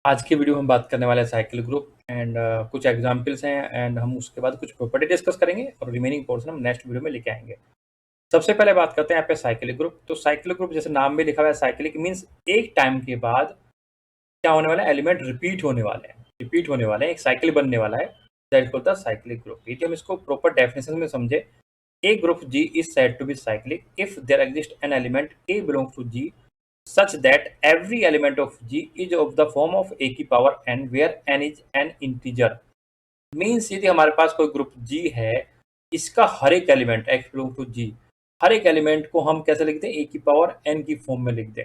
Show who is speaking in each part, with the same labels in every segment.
Speaker 1: आज की वीडियो में हम बात करने वाले हैं साइकिल ग्रुप एंड कुछ एग्जांपल्स हैं एंड हम उसके बाद कुछ प्रॉपर्टी डिस्कस करेंगे और रिमेनिंग पोर्शन हम नेक्स्ट वीडियो में लेके आएंगे। सबसे पहले बात करते हैं यहाँ पे साइकिल ग्रुप। तो साइकिल ग्रुप जैसे नाम में लिखा हुआ है साइकिलिक मीन्स एक टाइम के बाद क्या होने वाला है, एलिमेंट रिपीट होने वाले हैं, एक साइकिल बनने वाला है, that is called the cyclic group. यदि हम इसको प्रॉपर डेफिनेशन में समझे, A group G is said to be cyclic if there exists an element A belongs to G such that every element of G is of the form of A की power n where n is an integer। Means यदि हमारे पास कोई group G है, इसका हर एक element x belongs to G, हर एक element को हम कैसे लिखते हैं, A की पावर n की फॉर्म में लिख दें।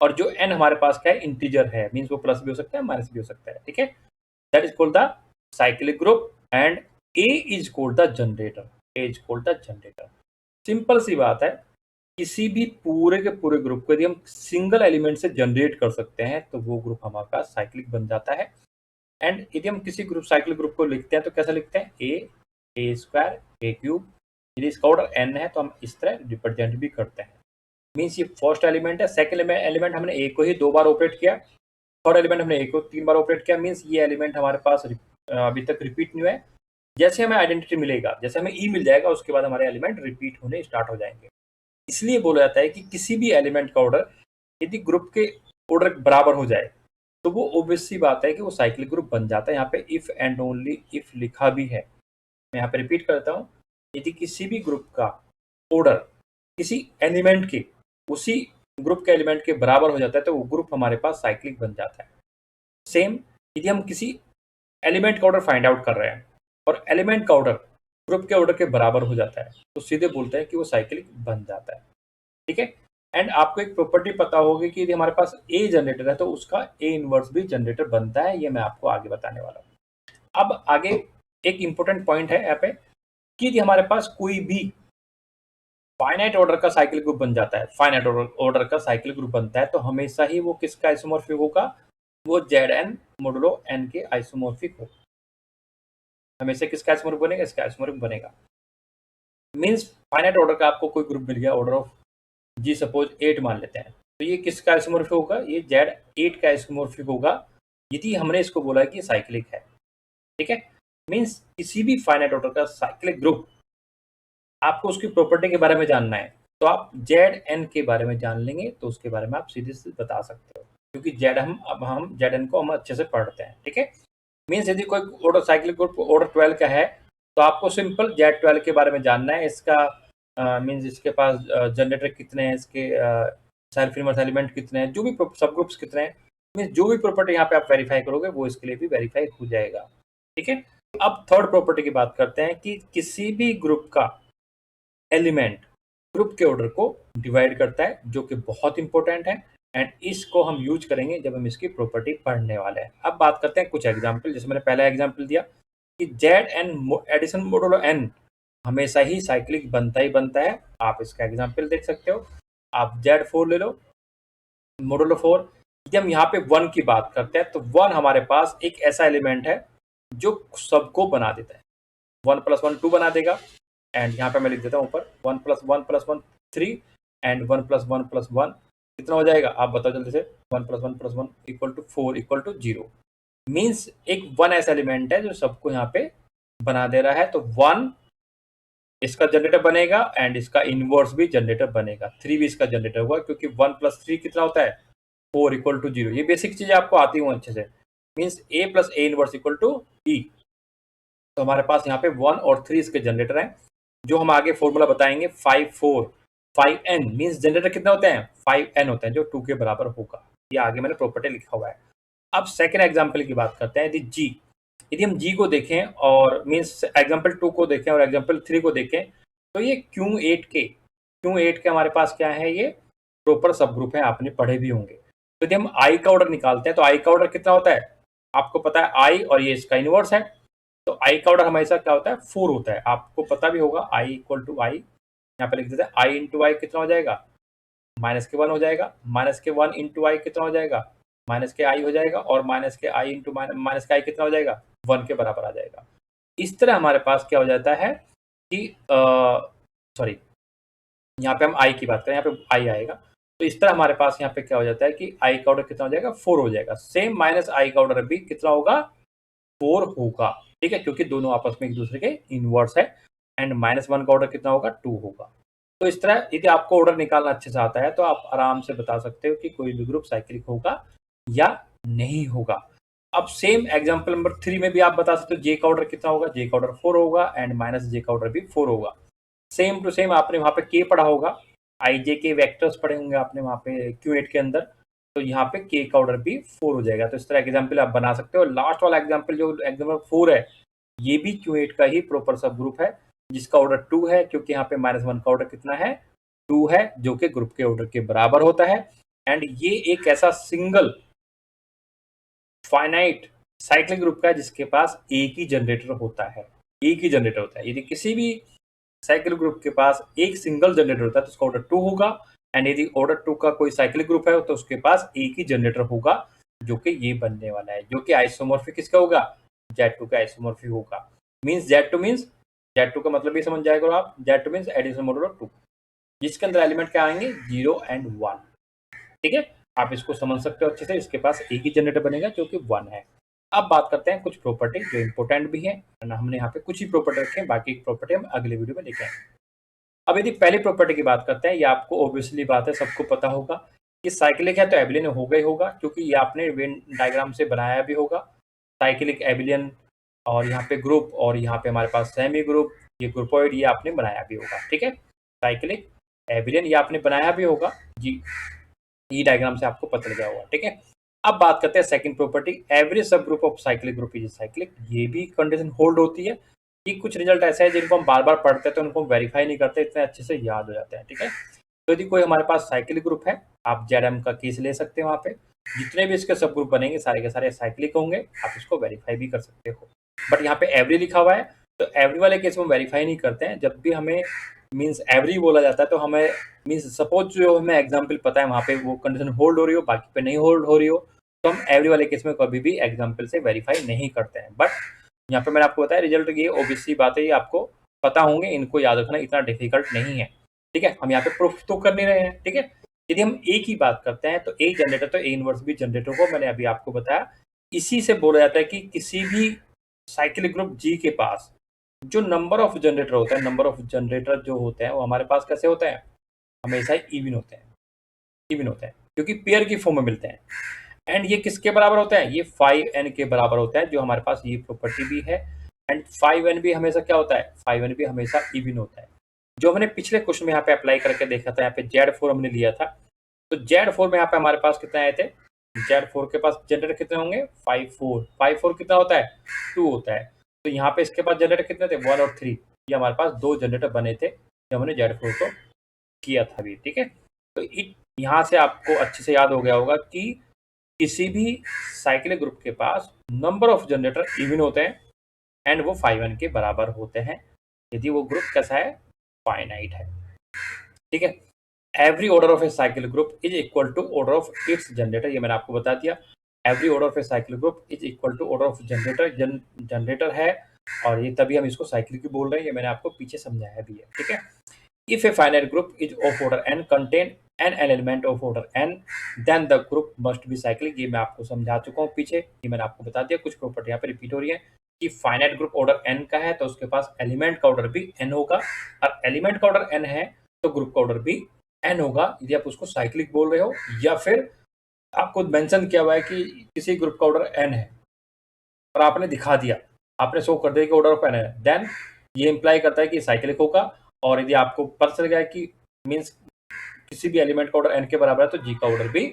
Speaker 1: और जो n हमारे पास क्या है, इंटीजर है, मीन्स वो प्लस भी हो सकता है माइनस भी हो सकता है। ठीक है, that is called the cyclic group and A is called the generator. As called the generator. Simple सी बात है, किसी भी पूरे के पूरे ग्रुप को यदि हम सिंगल एलिमेंट से जनरेट कर सकते हैं तो वो ग्रुप हमारे पास साइक्लिक बन जाता है। एंड यदि हम किसी ग्रुप साइकिल ग्रुप को लिखते हैं तो कैसे लिखते हैं, ए स्क्वायर ए क्यूब। यदि इसका ऑर्डर n है तो हम इस तरह रिप्रेजेंट भी करते हैं। मीन्स ये फर्स्ट एलिमेंट है, सेकंड एलिमेंट हमने ए को ही 2 बार ऑपरेट किया, थर्ड एलिमेंट हमने ए को 3 बार ऑपरेट किया। मीन्स ये एलिमेंट हमारे पास अभी तक रिपीट नहीं हुआ है। जैसे हमें आइडेंटिटी मिलेगा, जैसे हमें ई मिल जाएगा, उसके बाद हमारे एलिमेंट रिपीट होने स्टार्ट हो जाएंगे। इसलिए बोला जाता है कि किसी भी एलिमेंट का ऑर्डर यदि ग्रुप के ऑर्डर बराबर हो जाए तो वो ऑब्वियस सी बात है कि वो साइक्लिक ग्रुप बन जाता है। यहाँ पे इफ एंड ओनली इफ लिखा भी है। मैं यहाँ पे रिपीट करता हूँ, यदि किसी भी ग्रुप का ऑर्डर किसी एलिमेंट के उसी ग्रुप के एलिमेंट के बराबर हो जाता है तो वो ग्रुप हमारे पास साइक्लिक बन जाता है। सेम यदि हम किसी एलिमेंट का ऑर्डर फाइंड आउट कर रहे हैं और एलिमेंट का ऑर्डर ग्रुप के ऑर्डर के बराबर हो जाता है तो सीधे बोलते हैं कि वो साइक्लिक बन जाता है। ठीक है, एंड आपको एक प्रॉपर्टी पता होगी कि यदि हमारे पास ए जनरेटर है तो उसका ए इनवर्स भी जनरेटर बनता है। ये मैं आपको आगे बताने वाला हूँ। अब आगे एक इंपॉर्टेंट पॉइंट है यहाँ पे कि यदि हमारे पास कोई भी फाइनाइट ऑर्डर का साइकिल ग्रुप बन जाता है, फाइनाइट ऑर्डर का साइकिल ग्रुप बनता है तो हमेशा ही वो किसका आइसोमॉर्फिक होगा, वो जेड एन मोडुलो एन के आइसोमॉर्फिक होगा। हमेशा किसका आइसोमॉर्फिक बनेगा, इसका आइसोमॉर्फिक बनेगा। मीन्स फाइनाइट ऑर्डर का आपको कोई ग्रुप मिल गया, ऑर्डर ऑफ जी सपोज 8 मान लेते हैं, तो ये किसका आइसोमॉर्फिक होगा, ये जेड 8 का आइसोमॉर्फिक होगा यदि हमने इसको बोला कि साइक्लिक है। ठीक है, मीन्स किसी भी फाइनाइट ऑर्डर का साइक्लिक ग्रुप आपको उसकी प्रॉपर्टी के बारे में जानना है तो आप जेड एन के बारे में जान लेंगे तो उसके बारे में आप सीधे से बता सकते हो, क्योंकि जेड हम जेड एन को हम अच्छे से पढ़ते हैं। ठीक है, मीन्स यदि कोई ऑर्डर साइक्लिक ग्रुप ऑर्डर 12 का है तो आपको सिंपल जेड 12 के बारे में जानना है। इसका मीन्स इसके पास जनरेटर कितने हैं, इसके सेल्फ इनवर्स एलिमेंट कितने हैं, जो भी सब ग्रुप्स कितने हैं, मीन्स जो भी प्रॉपर्टी यहाँ पे आप वेरीफाई करोगे वो इसके लिए भी वेरीफाई हो जाएगा। ठीक है, अब थर्ड प्रॉपर्टी की बात करते हैं कि किसी भी ग्रुप का एलिमेंट ग्रुप के ऑर्डर को डिवाइड करता है, जो कि बहुत इंपॉर्टेंट है एंड इसको हम यूज करेंगे जब हम इसकी प्रॉपर्टी पढ़ने वाले हैं। अब बात करते हैं कुछ एग्जांपल। जैसे मैंने पहला एग्जांपल दिया कि Z N addition modulo N हमेशा ही साइक्लिक बनता ही बनता है। आप इसका एग्जांपल देख सकते हो, आप जेड 4 ले लो मोडुलो 4। यदि हम यहाँ पे 1 की बात करते हैं तो 1 हमारे पास एक ऐसा एलिमेंट है जो सबको बना देता है। 1 + 1 2 बना देगा एंड यहाँ पे मैं लिख देता हूँ ऊपर 1 + 1 + 1 3 एंड 1 + 1 + 1 कितना हो जाएगा, आप बताओ जल्दी से। 1 + 1 + 1 = 4 = 0। मीन्स एक 1 ऐसा एलिमेंट है जो सबको यहाँ पे बना दे रहा है। तो 1 इसका जनरेटर बनेगा एंड इसका इनवर्स भी जनरेटर बनेगा। 3 भी इसका जनरेटर हुआ क्योंकि 1 + 3 कितना होता है, 4 = 0। ये बेसिक चीजें आपको आती हूँ अच्छे से। Means a + a inverse = e। तो हमारे पास यहाँ पे 1 और 3 इसके जनरेटर हैं, जो हम आगे फॉर्मूला बताएंगे 5 4 5n। मीन्स जनरेटर कितने होते हैं, 5n होते हैं, जो 2 के बराबर होगा। ये आगे मैंने प्रॉपर्टी लिखा हुआ है। अब सेकंड एग्जांपल की बात करते हैं। यदि हम जी को देखें और मीन्स एग्जांपल 2 को देखें और एग्जांपल 3 को देखें तो ये Q8 के हमारे पास क्या है, ये प्रॉपर सब ग्रुप है, आपने पढ़े भी होंगे। तो यदि हम आई का ऑर्डर निकालते हैं तो आई का ऑर्डर कितना होता है, आपको पता है आई, और ये इसका इनवर्स है। तो आई का ऑर्डर हमेशा क्या होता है, 4 होता है। आपको पता भी होगा आई = आई, यहाँ पे लिख देते हैं आई × आई कितना हो जाएगा, -1 हो जाएगा। -1 × आई कितना हो जाएगा, -i हो जाएगा। और -i × -i कितना हो जाएगा, 1 के बराबर आ जाएगा। इस तरह हमारे पास क्या हो जाता है कि सॉरी, यहाँ पे हम आई की बात करें, यहाँ पे आई आएगा। तो इस तरह हमारे पास यहाँ पे क्या हो जाता है कि i का ऑर्डर कितना हो जाएगा, 4 हो जाएगा। सेम माइनस i का ऑर्डर भी कितना होगा, 4 होगा, ठीक है, क्योंकि दोनों आपस में एक दूसरे के इनवर्स है। एंड -1 का ऑर्डर कितना होगा, 2 होगा। तो इस तरह यदि आपको ऑर्डर निकालना अच्छे से आता है तो आप आराम से बता सकते हो कि कोई भी ग्रुप साइक्लिक होगा या नहीं होगा। अब सेम एग्जांपल नंबर 3 में भी आप बता सकते हो j का ऑर्डर कितना होगा, j का ऑर्डर 4 होगा एंड -j का ऑर्डर भी 4 होगा। सेम टू सेम आपने वहाँ पे k पढ़ा होगा, ij के वेक्टर्स पढ़े होंगे आपने वहाँ पे Q8 के अंदर, तो यहाँ पे k का ऑर्डर भी 4 हो जाएगा। तो इस तरह एग्जाम्पल आप बना सकते हो। लास्ट वाला एग्जाम्पल जो एग्जाम्पल 4 है, ये भी Q8 का ही प्रॉपर सब ग्रुप है, जिसका ऑर्डर 2 है, क्योंकि यहाँ पे -1 का ऑर्डर कितना है, 2 है, जो कि ग्रुप के ऑर्डर के बराबर होता है। एंड ये एक ऐसा सिंगल फाइनाइट साइक्लिक ग्रुप का है जिसके पास एक ही जनरेटर होता है, एक ही जनरेटर होता है। यदि किसी भी साइक्लिक ग्रुप के पास एक सिंगल जनरेटर होता है तो उसका ऑर्डर 2 होगा। एंड यदि ऑर्डर 2 का कोई साइक्लिक ग्रुप है तो उसके पास एक ही जनरेटर होगा, जो कि ये बनने वाला है, जो कि आइसोमॉर्फिक किसका होगा, Z2 का आइसोमॉर्फिक होगा। मींस Z2 का मतलब ये समझ जाएगा आप, Z2 मींस एडिशन मॉडुलो 2, जिसके अंदर एलिमेंट क्या आएंगे, 0 एंड 1, ठीक है। आप इसको समझ सकते हो अच्छे से, इसके पास एक ही जनरेटर बनेगा जो कि 1 है। अब बात करते हैं कुछ प्रॉपर्टी जो इंपॉर्टेंट भी है, हमने यहाँ पे कुछ ही प्रॉपर्टी रखे हैं, बाकी प्रॉपर्टी हम अगले वीडियो में लेके आएंगे। अब यदि पहली प्रॉपर्टी की बात करते हैं, ये आपको ऑब्वियसली बात है, सबको पता होगा कि साइक्लिक है तो एबिलियन होगा ही होगा, क्योंकि ये आपने वेन डायग्राम से बनाया भी होगा। साइक्लिक, एबिलियन, और यहाँ पे ग्रुप, और यहाँ पे हमारे पास सेमी ग्रुप, ये ग्रुपॉइड, ये आपने बनाया भी होगा, ठीक है। साइक्लिक, एबिलियन, ये आपने बनाया भी होगा जी, ई डायग्राम से आपको पता लग गया होगा, ठीक है। अब बात करते हैं सेकंड प्रॉपर्टी, एवरी सब group of cyclic group is cyclic. ये भी कंडीशन होल्ड होती है कि कुछ रिजल्ट ऐसे हैं जिनको हम बार बार पढ़ते हैं तो उनको वेरीफाई नहीं करते, इतने अच्छे से याद हो जाते हैं, ठीक है। तो यदि कोई हमारे पास साइक्लिक ग्रुप है, आप जेडएम का केस ले सकते हैं, वहाँ पे जितने भी इसके सब ग्रुप बनेंगे सारे के सारे साइक्लिक होंगे, आप इसको वेरीफाई भी कर सकते हो। बट यहाँ पे एवरी लिखा हुआ है, तो एवरी वाले केस में वेरीफाई नहीं करते हैं। जब भी हमें मीन्स एवरी बोला जाता है तो हमें मीन्स सपोज जो हमें एग्जाम्पल पता है वहाँ पे वो कंडीशन होल्ड हो रही हो, बाकी पे नहीं होल्ड हो रही हो, तो हम एवरी वाले केस में कभी भी एग्जाम्पल से वेरीफाई नहीं करते हैं। बट यहाँ पे मैंने आपको बताया रिजल्ट, ये ओबीसी बात है, ये आपको पता होंगे, इनको याद रखना इतना डिफिकल्ट नहीं है, ठीक है। हम यहाँ पे प्रूफ तो कर नहीं रहे हैं, ठीक है। यदि हम ए की बात करते हैं तो ए जनरेटर, तो ए इनवर्स भी जनरेटर को मैंने अभी आपको बताया, इसी से बोला जाता है कि किसी भी साइक्लिक ग्रुप जी के पास जो नंबर ऑफ जनरेटर होता है, नंबर ऑफ जनरेटर जो होते हैं वो हमारे पास कैसे होते हैं, हमेशा इवन होते हैं, इवन होते हैं, क्योंकि पेयर की फॉर्म में मिलते हैं। एंड ये किसके बराबर होता है, ये 5n के बराबर होता है, जो हमारे पास ये प्रॉपर्टी भी है। एंड 5n भी हमेशा क्या होता है, 5n भी हमेशा इवन होता है, जो हमने पिछले क्वेश्चन में यहाँ पे अप्लाई करके देखा था। यहाँ पे Z4 हमने लिया था, तो Z4 में यहाँ पे हमारे पास कितने आए थे, Z4 के पास जनरेटर कितने होंगे, 5 4 कितना होता है, 2 होता है। तो यहाँ पे इसके पास जनरेटर कितने थे, 1 और 3, ये हमारे पास 2 जनरेटर बने थे जब हमने Z4 को किया था अभी, ठीक है। तो यहाँ से आपको अच्छे से याद हो गया होगा कि किसी भी साइक्लिक ग्रुप के पास नंबर ऑफ जनरेटर इवन होते हैं एंड वो 5n के बराबर होते हैं, यदि वो ग्रुप कैसा है, फाइनाइट है, ठीक है। Every order of a cyclic group is equal to order of its generator, ये मैंने आपको बता दिया। Every order of a cyclic group is equal to order of generator, generator है, और ये तभी हम इसको साइक्लिक भी बोल रहे हैं, ये मैंने आपको पीछे समझाया भी है, ठीक है। If a finite group is of order n contain an element of order n, then the group must be cyclic. ये मैं आपको समझा चुका हूँ पीछे, ये मैंने आपको बता दिया। कुछ प्रॉपर्टी यहाँ पे रिपीट हो रही है कि फाइनाइट ग्रुप ऑर्डर n का है तो उसके पास एलिमेंट का ऑर्डर भी n होगा, और एलिमेंट का ऑर्डर n है तो ग्रुप का ऑर्डर भी n होगा, यदि आप उसको साइक्लिक बोल रहे हो, या फिर आपको मेंशन किया हुआ है कि किसी ग्रुप का ऑर्डर n है और आपने दिखा दिया, आपने शो कर दिया कि ऑर्डर ऑफ n है, देन ये इंप्लाई करता है कि साइक्लिक होगा। और यदि आपको पता चल गया कि मीन्स किसी भी एलिमेंट का ऑर्डर n के बराबर है तो g का ऑर्डर भी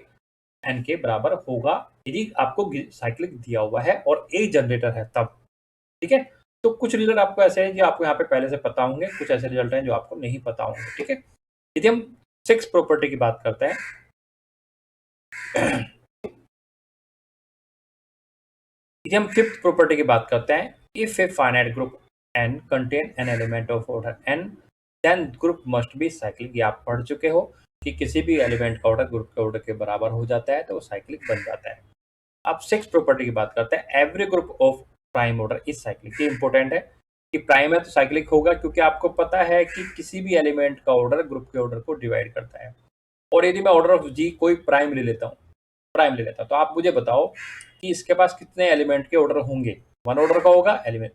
Speaker 1: n के बराबर होगा, यदि आपको साइक्लिक दिया हुआ है और एक जनरेटर है तब, ठीक है। तो कुछ रिजल्ट आपको ऐसे हैं जो आपको यहाँ पे पहले से पता होंगे, कुछ ऐसे रिजल्ट हैं जो आपको नहीं पता होंगे, ठीक है। यदि हम 6 प्रॉपर्टी की बात करते हैं, यदि हम 5th प्रॉपर्टी की बात करते हैं, if a finite group n contain an element of order n, then group must be cyclic. ये आप पढ़ चुके हो कि किसी भी एलिमेंट का ऑर्डर ग्रुप के ऑर्डर के बराबर हो जाता है तो वो साइक्लिक बन जाता है। अब 6th प्रॉपर्टी की बात करते हैं, every group of prime order is cyclic. ये इंपॉर्टेंट है कि प्राइम है तो साइक्लिक होगा, क्योंकि आपको पता है कि किसी भी एलिमेंट का ऑर्डर ग्रुप के ऑर्डर को डिवाइड करता है। और यदि मैं ऑर्डर ऑफ जी कोई प्राइम ले लेता हूँ, तो आप मुझे बताओ कि इसके पास कितने एलिमेंट के ऑर्डर होंगे। 1 ऑर्डर का होगा एलिमेंट।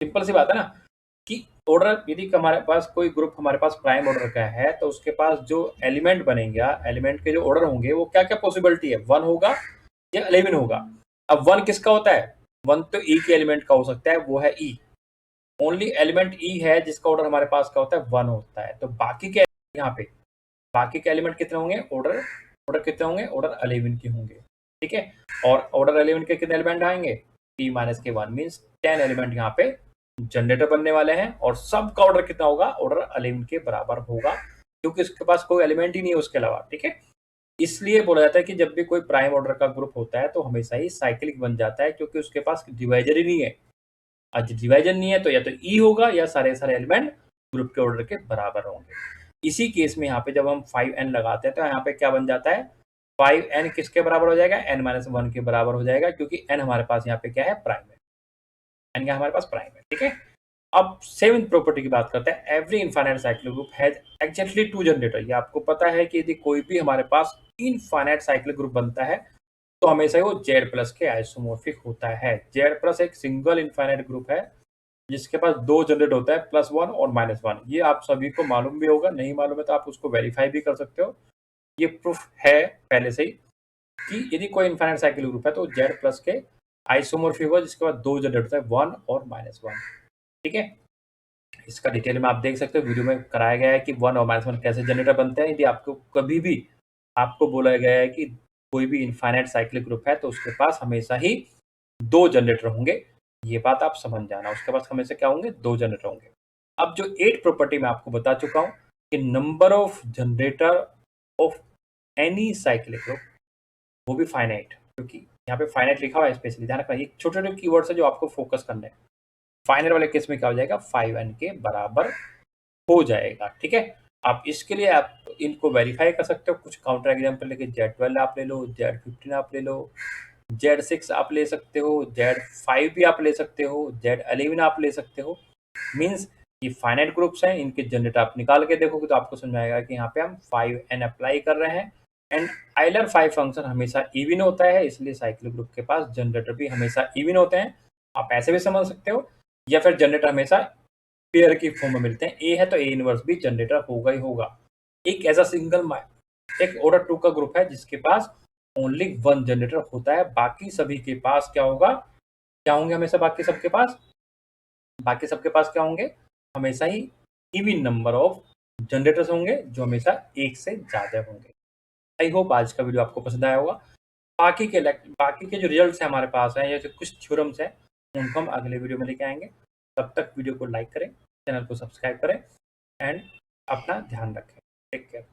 Speaker 1: सिंपल सी बात है ना कि ऑर्डर यदि हमारे पास कोई ग्रुप हमारे पास प्राइम ऑर्डर का है तो उसके पास जो एलिमेंट बनेगा, एलिमेंट के जो ऑर्डर होंगे वो क्या क्या पॉसिबिलिटी है, 1 होगा या 11 होगा। अब 1 किसका होता है, 1 तो ई के एलिमेंट का हो सकता है, वो है ई। ओनली एलिमेंट ई है जिसका ऑर्डर हमारे पास क्या होता है, 1 होता है। तो बाकी के यहाँ पे बाकी के एलिमेंट कितने होंगे, ऑर्डर ऑर्डर कितने होंगे, ऑर्डर 11 के होंगे। ठीक है, और ऑर्डर 11 के कितने एलिमेंट आएंगे, टी माइनस के 1 मीन्स 10 एलिमेंट यहाँ पे जनरेटर बनने वाले हैं। और सबका ऑर्डर कितना होगा, ऑर्डर 11 के बराबर होगा, क्योंकि उसके पास कोई एलिमेंट ही नहीं है उसके अलावा। ठीक है, इसलिए बोला जाता है कि जब भी कोई प्राइम ऑर्डर का ग्रुप होता है तो हमेशा ही साइक्लिक बन जाता है, क्योंकि उसके पास डिवाइजर ही नहीं है। आज डिवाइजर नहीं है तो या तो ई होगा या सारे सारे एलिमेंट ग्रुप के ऑर्डर के बराबर होंगे। इसी केस में यहाँ पे जब हम 5n लगाते हैं तो यहाँ पे क्या बन जाता है, 5n किसके बराबर हो जाएगा, n-1 के बराबर हो जाएगा, क्योंकि n हमारे पास यहाँ पे क्या है, प्राइम है। n क्या हमारे पास प्राइम है। ठीक है, अब 7th प्रॉपर्टी की बात करते हैं। Every infinite cyclic group has exactly 2 generator. ये आपको पता है कि यदि कोई भी हमारे पास इनफाइनाइट साइक्लिक ग्रुप बनता है तो हमेशा ही वो Z+ के आइसोमॉर्फिक होता है। Z+ एक सिंगल इनफाइनाइट ग्रुप है जिसके पास 2 जनरेट होता है, +1 और -1। ये आप सभी को मालूम भी होगा, नहीं मालूम है तो आप उसको वेरीफाई भी कर सकते हो। ये प्रूफ है पहले से ही कि यदि कोई इनफाइनाइट साइक्लिक ग्रुप है तो Z+ के आइसोमॉर्फिक होगा जिसके बाद 2 जनरेट होता है, 1 और -1। ठीक है, इसका डिटेल में आप देख सकते हो, वीडियो में कराया गया है कि 1 और -1 कैसे जनरेटर बनते हैं। यदि आपको कभी भी आपको बोला गया है कि कोई भी इनफाइनाइट साइक्लिक ग्रुप है तो उसके पास हमेशा ही 2 जनरेटर होंगे, ये बात आप समझ जाना। उसके पास हमेशा क्या होंगे, 2 जनरेटर होंगे। अब जो 8 प्रॉपर्टी मैं आपको बता चुका हूँ कि number of generator off any cyclic group, वो भी फाइनाइट, क्योंकि यहाँ पे फाइनाइट लिखा हुआ है स्पेशली, ध्यान रखना। ये छोटे-छोटे कीवर्ड्स है जो आपको फोकस करने हैं। फाइनल वाले केस में क्या हो जाएगा, 5n के बराबर हो जाएगा। ठीक है, आप इसके लिए आप इनको वेरीफाई कर सकते हो। कुछ काउंटर एग्जाम्पल लेके Z12 आप ले लो, Z15 आप ले लो, Z6 आप ले सकते हो, Z5 भी आप ले सकते हो, Z11 आप ले सकते हो। मीन्स ये फाइनाइट ग्रुप्स हैं, इनके जनरेटर आप निकाल के देखोगे तो आपको समझ में आएगा कि यहाँ पे हम 5n अप्लाई कर रहे हैं। एंड आइलर 5 फंक्शन हमेशा इवन होता है, इसलिए साइक्लिक ग्रुप के पास जनरेटर भी हमेशा इवन होते हैं। आप ऐसे भी समझ सकते हो, या फिर जनरेटर हमेशा पेयर की फॉर्म में मिलते हैं। ए है तो ए इनवर्स भी जनरेटर होगा ही होगा। एक ऐसा सिंगल एक ऑर्डर 2 का ग्रुप है जिसके पास ओनली 1 जनरेटर होता है, बाकी सभी के पास क्या होगा, क्या होंगे हमेशा, बाकी सबके पास क्या होंगे, हमेशा ही इवन नंबर ऑफ जनरेटर्स होंगे जो हमेशा एक से ज़्यादा होंगे। आई होप आज का वीडियो आपको पसंद आया होगा। बाकी के जो रिजल्ट्स हैं हमारे पास हैं, या जो कुछ थ्योरम्स हैं, उनको हम अगले वीडियो में लेके आएंगे। तब तक वीडियो को लाइक करें, चैनल को सब्सक्राइब करें एंड अपना ध्यान रखें। Take care.